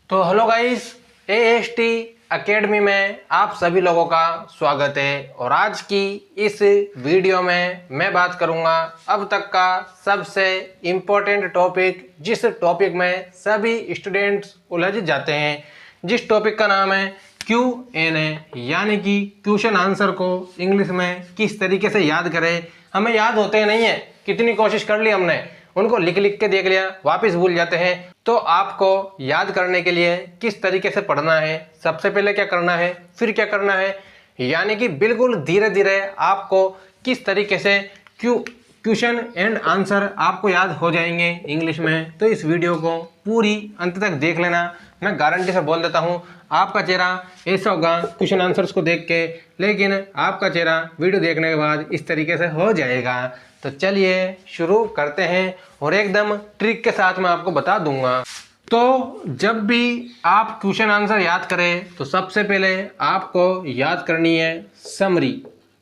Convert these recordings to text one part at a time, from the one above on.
तो hello guys, AST academy में आप सभी लोगों का स्वागत है। और आज की इस वीडियो में मैं बात करूंगा अब तक का सबसे इम्पोर्टेंट टॉपिक, जिस टॉपिक में सभी स्टूडेंट्स उलझ जाते हैं, जिस टॉपिक का नाम है Q&A, यानी कि क्वेश्चन आंसर को इंग्लिश में किस तरीके से याद करें। हमें याद होते नहीं है, कितनी कोशिश कर ली हमने, उनको लिख लिख के देख लिया, वापस भूल जाते हैं। तो आपको याद करने के लिए किस तरीके से पढ़ना है, सबसे पहले क्या करना है, फिर क्या करना है, यानी कि बिल्कुल धीरे धीरे आपको किस तरीके से क्वेश्चन एंड आंसर आपको याद हो जाएंगे इंग्लिश में। तो इस वीडियो को पूरी अंत तक देख लेना। मैं गारंटी से बोल देता हूँ, आपका चेहरा ऐसा होगा क्वेश्चन आंसर्स को देख के, लेकिन आपका चेहरा वीडियो देखने के बाद इस तरीके से हो जाएगा। तो चलिए शुरू करते हैं, और एकदम ट्रिक के साथ मैं आपको बता दूंगा। तो जब भी आप क्वेश्चन आंसर याद करें तो सबसे पहले आपको याद करनी है समरी।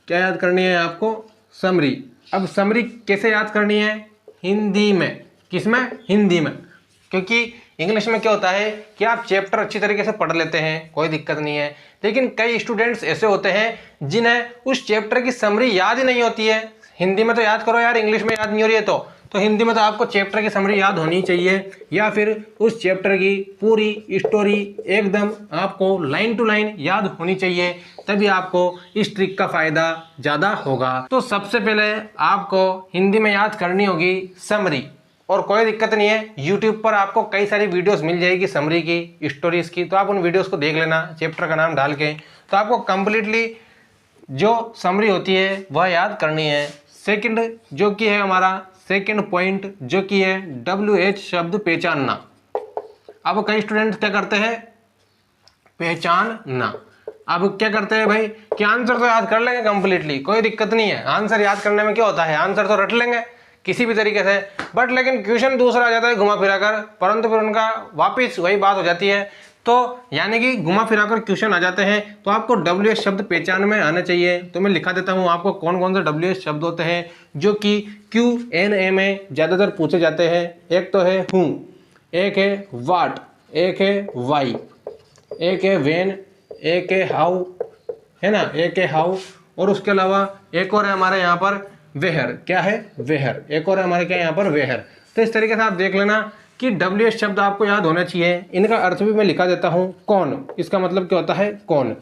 क्या याद करनी है आपको? समरी। अब समरी कैसे याद करनी है? हिंदी में। किसमें? हिंदी में। क्योंकि इंग्लिश में क्या होता है कि आप चैप्टर अच्छी तरीके से पढ़ लेते हैं, कोई दिक्कत नहीं है, लेकिन कई स्टूडेंट्स ऐसे होते हैं जिन्हें उस चैप्टर की समरी याद ही नहीं होती है। हिंदी में तो याद करो यार, इंग्लिश में याद नहीं हो रही है तो हिंदी में तो आपको चैप्टर की समरी याद होनी चाहिए, या फिर उस चैप्टर की पूरी स्टोरी एकदम आपको लाइन टू लाइन याद होनी चाहिए, तभी आपको इस ट्रिक का फायदा ज़्यादा होगा। तो सबसे पहले आपको हिंदी में याद करनी होगी समरी, और कोई दिक्कत नहीं है, यूट्यूब पर आपको कई सारी वीडियोस मिल जाएगी समरी की, स्टोरीज की, तो आप उन वीडियोस को देख लेना चैप्टर का नाम डाल के, तो आपको कंप्लीटली जो समरी होती है वह याद करनी है। सेकंड जो कि है हमारा सेकंड पॉइंट, जो कि है WH शब्द पहचानना। अब कई स्टूडेंट क्या करते हैं? पहचानना। अब क्या करते हैं भाई कि आंसर तो याद कर लेंगे कंप्लीटली, कोई दिक्कत नहीं है, आंसर याद करने में क्या होता है, आंसर तो रट लेंगे किसी भी तरीके से, बट लेकिन क्वेश्चन दूसरा आ जाता है घुमा फिरा कर, परंतु फिर उनका वापिस वही बात हो जाती है। तो यानी कि घुमा फिरा कर क्वेश्चन आ जाते हैं, तो आपको WH शब्द पहचान में आना चाहिए। तो मैं लिखा देता हूँ आपको कौन कौन से WH शब्द होते हैं जो कि Q&A में ज़्यादातर पूछे जाते हैं। एक तो है हूँ, एक है वाट, एक है वाई, एक है वेन, एक है हाउ, है ना, एक है हाउ, और उसके अलावा एक और है हमारे यहाँ पर वेहर। क्या है? वेहर। एक और है हमारे क्या यहाँ पर? वेहर। तो इस तरीके से आप देख लेना कि WH शब्द आपको याद होना चाहिए। इनका अर्थ भी मैं लिखा देता हूँ। कौन, इसका मतलब क्या होता है? कौन,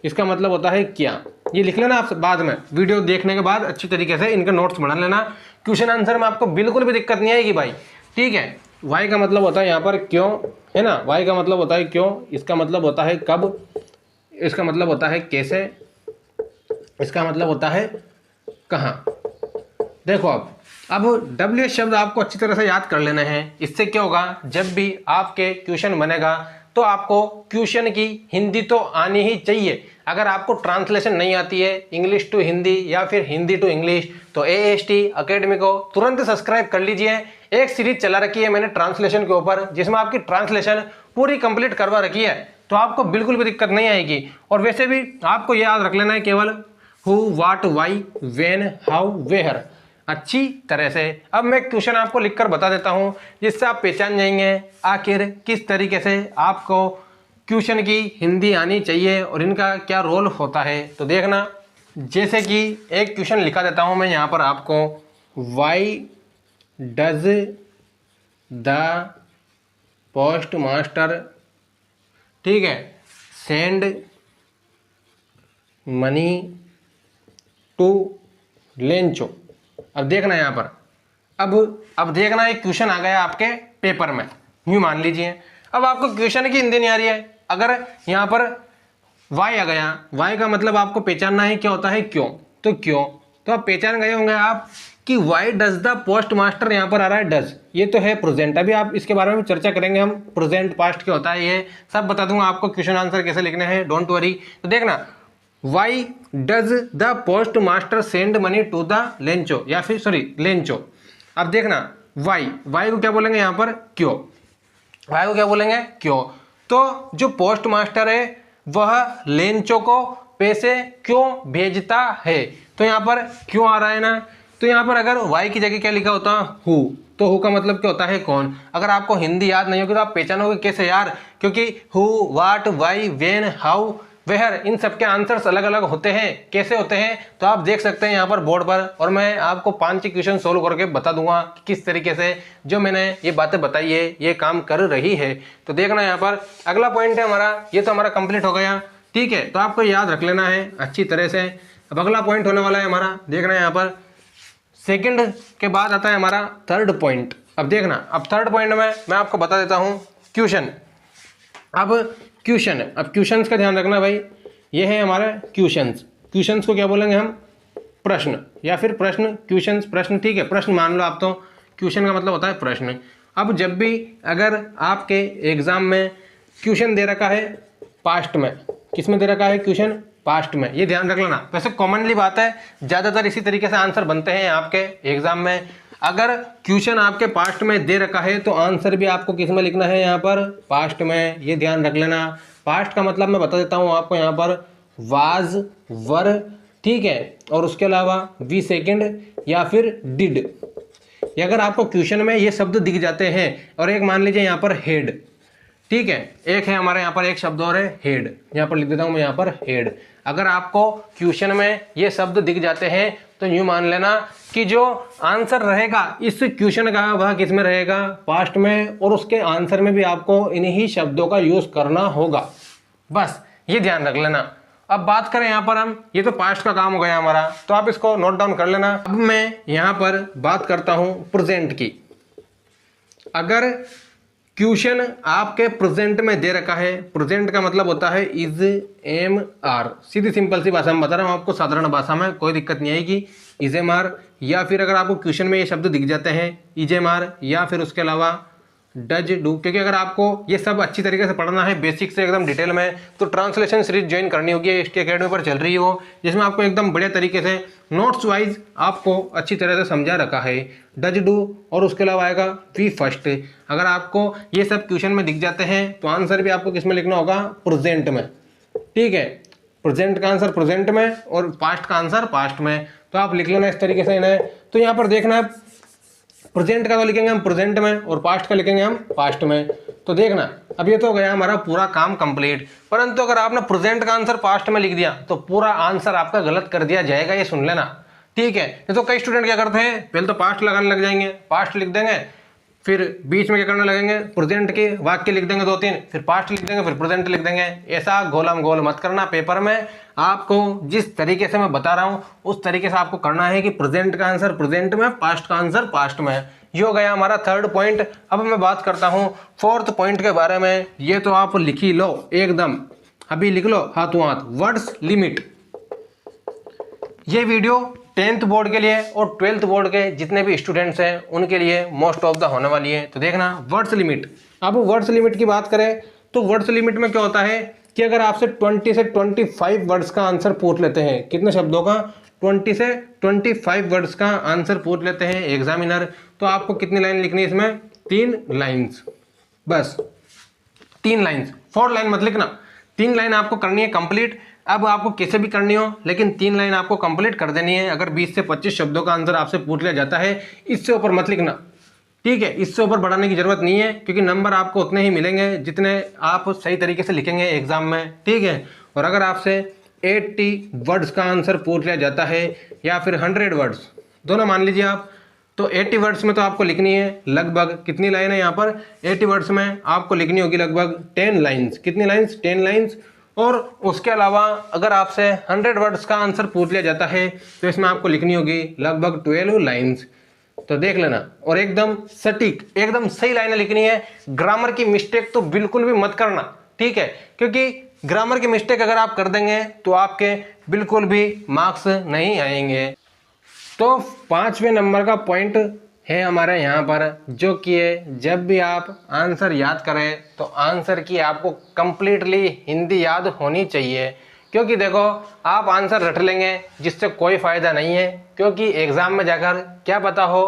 इसका मतलब होता है क्या। ये लिख लेना आप बाद में, वीडियो देखने के बाद अच्छी तरीके से इनके नोट्स बना लेना। क्वेश्चन आंसर में आपको बिल्कुल भी दिक्कत नहीं आएगी भाई, ठीक है। वाई का मतलब होता है यहाँ पर क्यों, है ना, वाई का मतलब होता है क्यों, इसका मतलब होता है कब, इसका मतलब होता है कैसे, इसका मतलब होता है कहाँ। देखो अब WH शब्द आपको अच्छी तरह से याद कर लेना है। इससे क्या होगा, जब भी आपके क्वेश्चन बनेगा तो आपको क्वेश्चन की हिंदी तो आनी ही चाहिए। अगर आपको ट्रांसलेशन नहीं आती है इंग्लिश टू हिंदी या फिर हिंदी टू इंग्लिश, तो AST एकेडमी को तुरंत सब्सक्राइब कर लीजिए। एक सीरीज चला रखी है मैंने ट्रांसलेशन के ऊपर, जिसमें आपकी ट्रांसलेशन पूरी कंप्लीट करवा रखी है, तो आपको बिल्कुल भी दिक्कत नहीं आएगी। और वैसे भी आपको याद रख लेना है केवल who, what, why, when, how, where अच्छी तरह से। अब मैं क्वेश्चन आपको लिखकर बता देता हूं, जिससे आप पहचान जाएंगे आखिर किस तरीके से आपको क्वेश्चन की हिंदी आनी चाहिए और इनका क्या रोल होता है। तो देखना, जैसे कि एक क्वेश्चन लिखा देता हूं मैं यहाँ पर आपको, Y does the post master, ठीक है, सेंड मनी टू लेंचो। अब देखना यहाँ पर, अब देखना एक क्वेश्चन आ गया आपके पेपर में, यूँ मान लीजिए। अब आपको क्वेश्चन की हिंदी नहीं आ रही है, अगर यहाँ पर वाई आ गया, वाई का मतलब आपको पहचानना है क्या होता है क्यों, तो क्यों, तो आप पहचान गए होंगे आप कि Y does the post master, यहाँ पर आ रहा है डज, ये तो है प्रेजेंट। अभी आप इसके बारे में चर्चा करेंगे हम, प्रेजेंट पास्ट क्या होता है ये सब बता दूंगा आपको, क्वेश्चन आंसर कैसे लिखने हैं, डोंट वरी। तो देखना, why does the post master send money to the Lencho, या फिर सॉरी लेंचो। अब देखना, वाई, वाई को क्या बोलेंगे यहाँ पर? क्यों। वाई को क्या बोलेंगे? क्यों। तो जो पोस्ट मास्टर है वह लेंचो को पैसे क्यों भेजता है, तो यहाँ पर क्यों आ रहा है ना। तो यहाँ पर अगर वाई की जगह क्या लिखा होता? हु, तो हु का मतलब क्या होता है कौन। अगर आपको हिंदी याद नहीं होगी तो आप पहचानोगे कैसे यार, क्योंकि who, what, why, when, how, where, इन सब के आंसर्स अलग अलग होते हैं। कैसे होते हैं तो आप देख सकते हैं यहाँ पर बोर्ड पर, और मैं आपको 5 क्वेश्चन सोल्व करके बता दूंगा कि किस तरीके से जो मैंने ये बातें बताई है ये काम कर रही है। तो देखना यहाँ पर अगला पॉइंट है हमारा, ये तो हमारा कंप्लीट हो गया, ठीक है, तो आपको याद रख लेना है अच्छी तरह से। अब अगला पॉइंट होने वाला है हमारा, देखना है यहाँ पर सेकंड के बाद आता है हमारा थर्ड पॉइंट। अब देखना, अब थर्ड पॉइंट में मैं आपको बता देता हूँ क्वेश्चन। अब क्वेश्चन, अब क्वेश्चंस का ध्यान रखना भाई, ये है हमारा क्वेश्चंस। क्वेश्चंस को क्या बोलेंगे हम, प्रश्न, या फिर प्रश्न, क्वेश्चंस, प्रश्न, ठीक है, प्रश्न मान लो आप, तो क्वेश्चन का मतलब होता है प्रश्न। अब जब भी अगर आपके एग्जाम में क्वेश्चन दे रखा है पास्ट में, किस में दे रखा है क्वेश्चन, पास्ट में, ये ध्यान रख लेना। वैसे कॉमनली बात है, ज़्यादातर इसी तरीके से आंसर बनते हैं आपके एग्जाम में। अगर क्वेश्चन आपके पास्ट में दे रखा है तो आंसर भी आपको किस में लिखना है, यहाँ पर पास्ट में, ये ध्यान रख लेना। पास्ट का मतलब मैं बता देता हूँ आपको, यहाँ पर वाज, वर, ठीक है, और उसके अलावा वी सेकेंड या फिर डिड। अगर आपको क्वेश्चन में ये शब्द दिख जाते हैं, और एक मान लीजिए यहाँ पर हेड, ठीक है, एक है हमारे यहाँ पर एक शब्द और है हेड, यहाँ पर लिख देता हूँ मैं यहाँ पर हेड। अगर आपको क्वेश्चन में ये शब्द दिख जाते हैं तो यूँ मान लेना कि जो आंसर रहेगा इस क्वेश्चन का वह किस में रहेगा, पास्ट में, और उसके आंसर में भी आपको इन्हीं शब्दों का यूज करना होगा, बस ये ध्यान रख लेना। अब बात करें यहाँ पर हम, ये तो पास्ट का काम हो गया हमारा, तो आप इसको नोट डाउन कर लेना। अब मैं यहाँ पर बात करता हूँ प्रेजेंट की। अगर क्वेश्चन आपके प्रेजेंट में दे रखा है, प्रेजेंट का मतलब होता है इज, एम, आर, सीधी सिंपल सी भाषा में बता रहा हूँ आपको, साधारण भाषा में, कोई दिक्कत नहीं आएगी। इज, एम, आर, या फिर अगर आपको क्वेश्चन में ये शब्द दिख जाते हैं इज, एम, आर, या फिर उसके अलावा डज, डू, क्योंकि अगर आपको ये सब अच्छी तरीके से पढ़ना है बेसिक से एकदम डिटेल में, तो ट्रांसलेशन सीरीज ज्वाइन करनी होगी, ST अकेडमी पर चल रही है वो, जिसमें आपको एकदम बढ़िया तरीके से नोट्स वाइज आपको अच्छी तरह से समझा रखा है। डज, डू, और उसके अलावा आएगा वी फर्स्ट। अगर आपको ये सब क्वेश्चन में दिख जाते हैं तो आंसर भी आपको किस में लिखना होगा, प्रेजेंट में, ठीक है, प्रेजेंट का आंसर प्रेजेंट में और पास्ट का आंसर पास्ट में, तो आप लिख लेना इस तरीके से इन्हें। तो यहाँ पर देखना है प्रेजेंट का तो लिखेंगे हम प्रेजेंट में और पास्ट का लिखेंगे हम पास्ट में। तो देखना, अब ये तो गया हमारा पूरा काम कंप्लीट, परंतु अगर आपने प्रेजेंट का आंसर पास्ट में लिख दिया तो पूरा आंसर आपका गलत कर दिया जाएगा, ये सुन लेना, ठीक है। ये तो कई स्टूडेंट क्या करते हैं, पहले तो पास्ट लगाने लग जाएंगे, पास्ट लिख देंगे, फिर बीच में क्या करने लगेंगे, प्रेजेंट के वाक्य लिख देंगे 2-3, फिर पास्ट लिख देंगे, फिर प्रेजेंट लिख देंगे। ऐसा गोलम गोल मत करना पेपर में। आपको जिस तरीके से मैं बता रहा हूँ उस तरीके से आपको करना है कि प्रेजेंट का आंसर प्रेजेंट में, पास्ट का आंसर पास्ट में। ये हो गया हमारा थर्ड पॉइंट। अब मैं बात करता हूँ फोर्थ पॉइंट के बारे में। ये तो आप लिख ही लो एकदम, अभी लिख लो हाथों हाथ, वर्ड्स लिमिट। ये वीडियो 10th बोर्ड के लिए और 12th बोर्ड के जितने भी स्टूडेंट्स हैं उनके लिए मोस्ट ऑफ द होने वाली है। तो देखना वर्ड्स लिमिट। अब वर्ड्स लिमिट की बात करें तो वर्ड्स लिमिट में क्या होता है कि अगर आपसे 20 से 25 वर्ड्स का आंसर पूछ लेते हैं, कितने शब्दों का, 20 से 25 वर्ड्स का आंसर पूछ लेते हैं एग्जामिनर, तो आपको कितनी लाइन लिखनी है इसमें, 3 लाइन्स, बस 3 लाइन्स, 4 लाइन मत लिखना, 3 लाइन आपको करनी है कंप्लीट। अब आपको कैसे भी करनी हो लेकिन 3 लाइन आपको कंप्लीट कर देनी है। अगर 20 से 25 शब्दों का आंसर आपसे पूछ लिया जाता है, इससे ऊपर मत लिखना, ठीक है, इससे ऊपर बढ़ाने की जरूरत नहीं है, क्योंकि नंबर आपको उतने ही मिलेंगे जितने आप सही तरीके से लिखेंगे एग्जाम में, ठीक है। और अगर आपसे 80 वर्ड्स का आंसर पूछ लिया जाता है या फिर 100 वर्ड्स, दोनों मान लीजिए आप, तो 80 वर्ड्स में तो आपको लिखनी है लगभग, कितनी लाइन है यहाँ पर, 80 वर्ड्स में आपको लिखनी होगी लगभग 10 लाइन्स। कितनी लाइन्स, 10 लाइन्स। और उसके अलावा अगर आपसे 100 वर्ड्स का आंसर पूछ लिया जाता है तो इसमें आपको लिखनी होगी लगभग 12 लाइन्स। तो देख लेना, और एकदम सटीक, एकदम सही लाइनें लिखनी है। ग्रामर की मिस्टेक तो बिल्कुल भी मत करना, ठीक है, क्योंकि ग्रामर की मिस्टेक अगर आप कर देंगे तो आपके बिल्कुल भी मार्क्स नहीं आएंगे। तो 5वें नंबर का पॉइंट है हमारे यहाँ पर, जो कि है जब भी आप आंसर याद करें तो आंसर की आपको कंप्लीटली हिंदी याद होनी चाहिए। क्योंकि देखो आप आंसर रट लेंगे जिससे कोई फ़ायदा नहीं है, क्योंकि एग्ज़ाम में जाकर क्या पता हो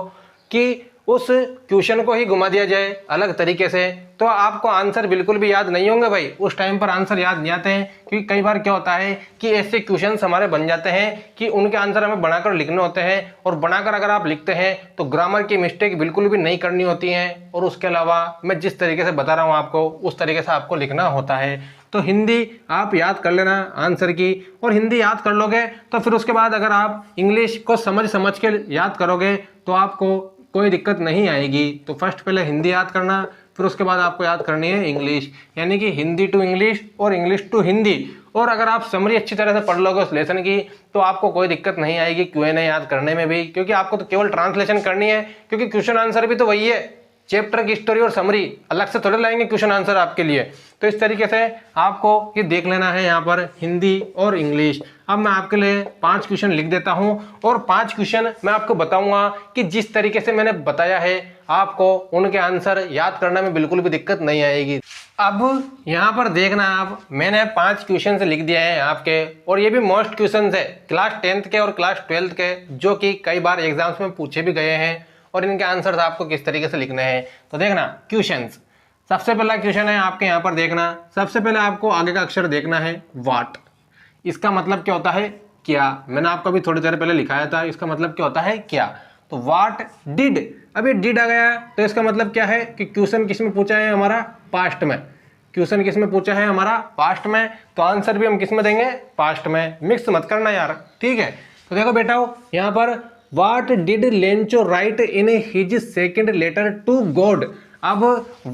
कि उस क्वेश्चन को ही घुमा दिया जाए अलग तरीके से, तो आपको आंसर बिल्कुल भी याद नहीं होंगे भाई। उस टाइम पर आंसर याद नहीं आते हैं, क्योंकि कई बार क्या होता है कि ऐसे क्वेश्चंस हमारे बन जाते हैं कि उनके आंसर हमें बनाकर लिखने होते हैं, और बनाकर अगर आप लिखते हैं तो ग्रामर की मिस्टेक बिल्कुल भी नहीं करनी होती है, और उसके अलावा मैं जिस तरीके से बता रहा हूँ आपको उस तरीके से आपको लिखना होता है। तो हिंदी आप याद कर लेना आंसर की, और हिंदी याद कर लोगे तो फिर उसके बाद अगर आप इंग्लिश को समझ के याद करोगे तो आपको कोई दिक्कत नहीं आएगी। तो फर्स्ट पहले हिंदी याद करना, फिर उसके बाद आपको याद करनी है इंग्लिश, यानी कि हिंदी टू इंग्लिश और इंग्लिश टू हिंदी। और अगर आप समरी अच्छी तरह से पढ़ लोगे उस लेसन की तो आपको कोई दिक्कत नहीं आएगी Q&A याद करने में भी, क्योंकि आपको तो केवल ट्रांसलेशन करनी है, क्योंकि क्वेश्चन आंसर भी तो वही है। चैप्टर की स्टोरी और समरी अलग से थोड़े लाएंगे क्वेश्चन आंसर आपके लिए। तो इस तरीके से आपको ये देख लेना है यहाँ पर हिंदी और इंग्लिश। अब मैं आपके लिए 5 क्वेश्चन लिख देता हूँ, और 5 क्वेश्चन मैं आपको बताऊंगा कि जिस तरीके से मैंने बताया है आपको उनके आंसर याद करने में बिल्कुल भी दिक्कत नहीं आएगी। अब यहाँ पर देखना आप, मैंने 5 क्वेश्चन लिख दिए हैं आपके, और ये भी मोस्ट क्वेश्चन है क्लास 10th के और क्लास 12th के, जो कि कई बार एग्जाम्स में पूछे भी गए हैं, और इनके आंसर्स आपको किस तरीके से लिखने हैं। तो देखना क्वेश्चंस, सबसे पहला क्वेश्चन है आपके यहाँ पर देखना। सबसे पहले आपको आगे का अक्षर देखना है व्हाट। इसका मतलब क्या होता है क्या। मैंने आपको अभी थोड़ी देर पहले लिखाया था, इसका मतलब क्या होता है क्या। तो व्हाट डिड, अभी डिड आ गया तो इसका मतलब क्या है कि क्वेश्चन किस में पूछा है हमारा, पास्ट में। क्वेश्चन किस में पूछा है हमारा, पास्ट में, तो आंसर भी हम किस में देंगे, पास्ट में। मिक्स मत करना यार, ठीक है। तो देखो बेटा यहाँ पर What did Lencho write in his second letter to God? अब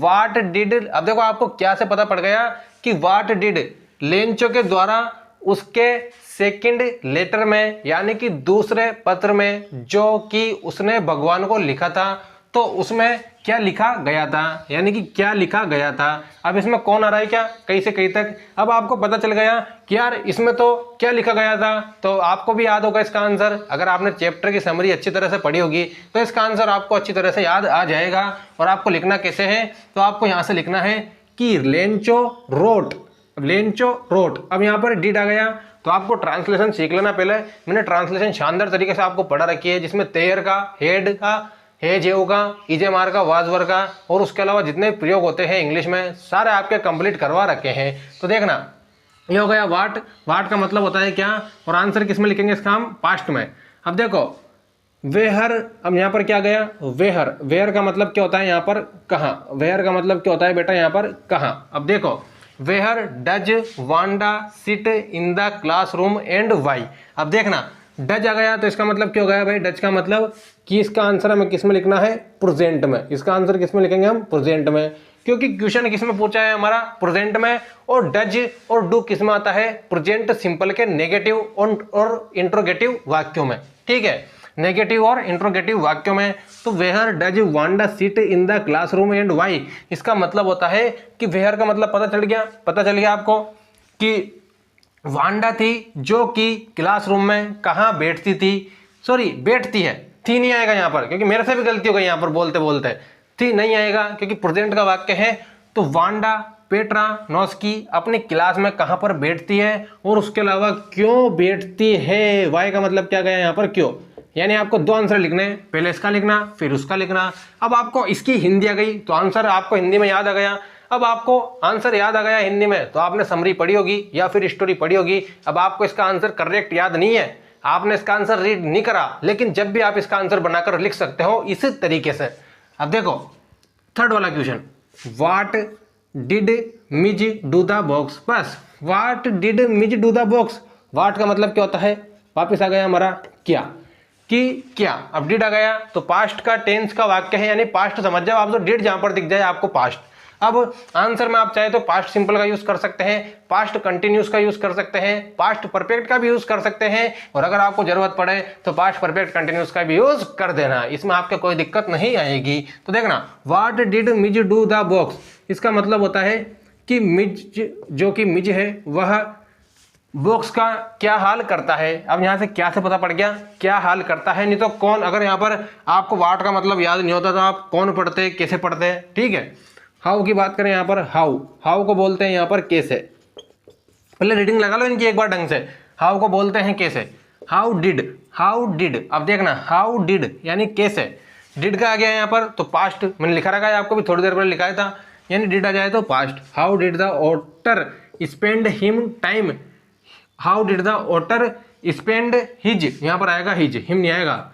what did, अब देखो आपको क्या से पता पड़ गया कि what did लेंचो के द्वारा उसके सेकंड लेटर में, यानी कि दूसरे पत्र में जो कि उसने भगवान को लिखा था, तो उसमें क्या लिखा गया था, यानी कि क्या लिखा गया था। अब इसमें कौन आ रहा है क्या, कहीं से कहीं तक। अब आपको पता चल गया कि यार इसमें तो क्या लिखा गया था, तो आपको भी याद होगा इसका आंसर। अगर आपने चैप्टर की समरी अच्छी तरह से पढ़ी होगी तो इसका आंसर आपको अच्छी तरह से याद आ जाएगा। और आपको लिखना कैसे है, तो आपको यहाँ से लिखना है कि लेंचो रोट, लेंचो रोट। अब यहाँ पर डिड आ गया तो आपको ट्रांसलेशन सीख लेना पहले। मैंने ट्रांसलेशन शानदार तरीके से आपको पढ़ा रखी है, जिसमें तेयर का, हेड का, हे जेऊ का, इजे मार का, वाजवर का, और उसके अलावा जितने प्रयोग होते हैं इंग्लिश में सारे आपके कंप्लीट करवा रखे हैं। तो देखना ये हो गया वाट। वाट का मतलब होता है क्या, और आंसर किस में लिखेंगे इसका हम, पास्ट में। अब देखो वेहर, अब यहाँ पर क्या गया, वेहर। वेयर का मतलब क्या होता है यहाँ पर, कहाँ। वेयर का मतलब क्या होता है बेटा यहाँ पर, कहाँ। अब देखो where does Wanda sit in the classroom and why. अब देखना डज आ गया तो इसका मतलब क्या हो गया भाई, डज का मतलब कि इसका आंसर हमें किस में लिखना है, प्रेजेंट में। इसका आंसर किस में लिखेंगे हम, प्रेजेंट में, क्योंकि क्वेश्चन किस में पूछा है हमारा, प्रेजेंट में। और डज और डू किस में आता है, प्रेजेंट सिंपल के नेगेटिव और इंट्रोगेटिव वाक्यों में, ठीक है, नेगेटिव और इंट्रोगेटिव वाक्यों में। तो where does Wanda sit in the classroom and why, इसका मतलब होता है कि वेहर का मतलब पता चल गया आपको कि वांडा थी जो कि क्लासरूम में कहाँ बैठती थी, सॉरी बैठती है, थी नहीं आएगा यहाँ पर, क्योंकि मेरे से भी गलती हो गई यहाँ पर बोलते बोलते, थी नहीं आएगा क्योंकि प्रेजेंट का वाक्य है। तो वांडा पेट्रा नोस्की अपनी क्लास में कहाँ पर बैठती है, और उसके अलावा क्यों बैठती है। वाई का मतलब क्या गया यहाँ पर, क्यों। यानी आपको 2 आंसर लिखने हैं, पहले इसका लिखना फिर उसका लिखना। अब आपको इसकी हिंदी आ गई तो आंसर आपको हिंदी में याद आ गया। अब आपको आंसर याद आ गया हिंदी में तो आपने समरी पढ़ी होगी या फिर स्टोरी पढ़ी होगी। अब आपको इसका आंसर करेक्ट याद नहीं है, आपने इसका आंसर रीड नहीं करा, लेकिन जब भी आप इसका आंसर बनाकर लिख सकते हो इसी तरीके से। अब देखो थर्ड वाला question, what did Mij do the box. बस what did Mij do the box, what का मतलब क्या होता है, वापिस आ गया हमारा क्या, कि क्या। अब डिड आ गया तो पास्ट का टेंस का वाक्य है, यानी पास्ट समझ जाओ आप, तो डिड जहां पर दिख जाए आपको पास्ट। अब आंसर में आप चाहे तो पास्ट सिंपल का यूज कर सकते हैं, पास्ट कंटिन्यूस का यूज कर सकते हैं, पास्ट परफेक्ट का भी यूज कर सकते हैं, और अगर आपको जरूरत पड़े तो पास्ट परफेक्ट कंटिन्यूस का भी यूज कर देना, इसमें आपके कोई दिक्कत नहीं आएगी। तो देखना what did Mij do the box, इसका मतलब होता है कि मिज, जो कि मिज है वह बॉक्स का क्या हाल करता है। अब यहाँ से क्या से पता पड़ गया, क्या हाल करता है, नहीं तो कौन। अगर यहाँ पर आपको व्हाट का मतलब याद नहीं होता तो आप कौन पढ़ते, कैसे पढ़ते, ठीक है। हाउ की बात करें यहाँ पर, हाउ को बोलते हैं यहाँ पर कैसे। पहले रीडिंग लगा लो इनकी एक बार ढंग से। हाउ को बोलते हैं कैसे, हाउ डिड। अब देखना हाउ डिड यानी कैसे, डिड का आ गया यहाँ पर तो पास्ट मैंने लिखा रखा है, आपको भी थोड़ी देर पहले लिखा था, यानी डिड आ जाए तो past. How did the author spend him time, how did the author spend his, यहाँ पर आएगा हिज, हिम नहीं आएगा,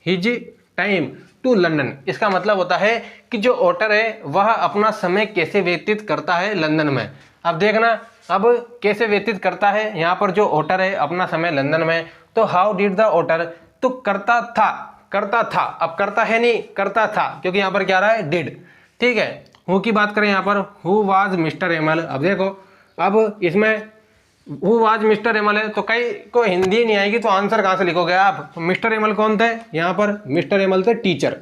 हिज टाइम टू लंदन। इसका मतलब होता है कि जो ऑटर है वह अपना समय कैसे व्यतीत करता है लंदन में। अब देखना, अब कैसे व्यतीत करता है, यहाँ पर जो ऑटर है अपना समय लंदन में, तो हाउ डिड द ऑटर, तो करता था, करता था, अब करता है नहीं, करता था, क्योंकि यहाँ पर क्या रहा है, डिड। ठीक है, हु की बात करें यहाँ पर, हु वाज मिस्टर एमल। अब देखो, अब इसमें हु वाज मिस्टर एमल है तो कई को हिंदी नहीं आएगी तो आंसर कहाँ से लिखोगे आप। तो मिस्टर एमल कौन थे, यहाँ पर मिस्टर एमल थे टीचर।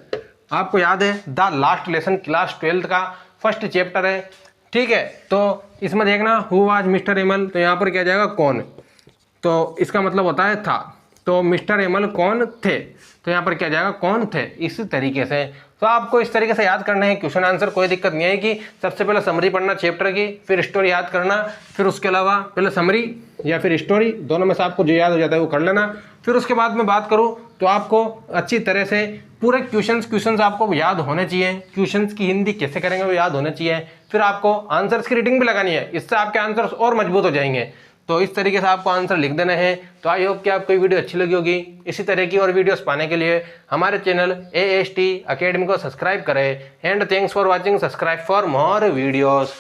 आपको याद है the last lesson class 12th का फर्स्ट चैप्टर है। ठीक है, तो इसमें देखना हु वाज मिस्टर एमल, तो यहाँ पर क्या जाएगा, कौन, तो इसका मतलब होता है था, तो मिस्टर एमल कौन थे, तो यहाँ पर क्या जाएगा, कौन थे। इस तरीके से तो आपको इस तरीके से याद करना है क्वेश्चन आंसर, कोई दिक्कत नहीं है कि सबसे पहले समरी पढ़ना चैप्टर की, फिर स्टोरी याद करना, फिर उसके अलावा पहले समरी या फिर स्टोरी, दोनों में से आपको जो याद हो जाता है वो कर लेना। फिर उसके बाद मैं बात करूँ तो आपको अच्छी तरह से पूरे क्वेश्चंस आपको याद होने चाहिए, क्वेश्चंस की हिंदी कैसे करेंगे वो याद होने चाहिए। फिर आपको आंसर्स की रीडिंग भी लगानी है, इससे आपके आंसर्स और मजबूत हो जाएंगे। तो इस तरीके से आपको आंसर लिख देने हैं। तो आई होप कि आपको ये वीडियो अच्छी लगी होगी। इसी तरह की और वीडियोस पाने के लिए हमारे चैनल AST अकेडमी को सब्सक्राइब करें। And thanks for watching, subscribe for more videos.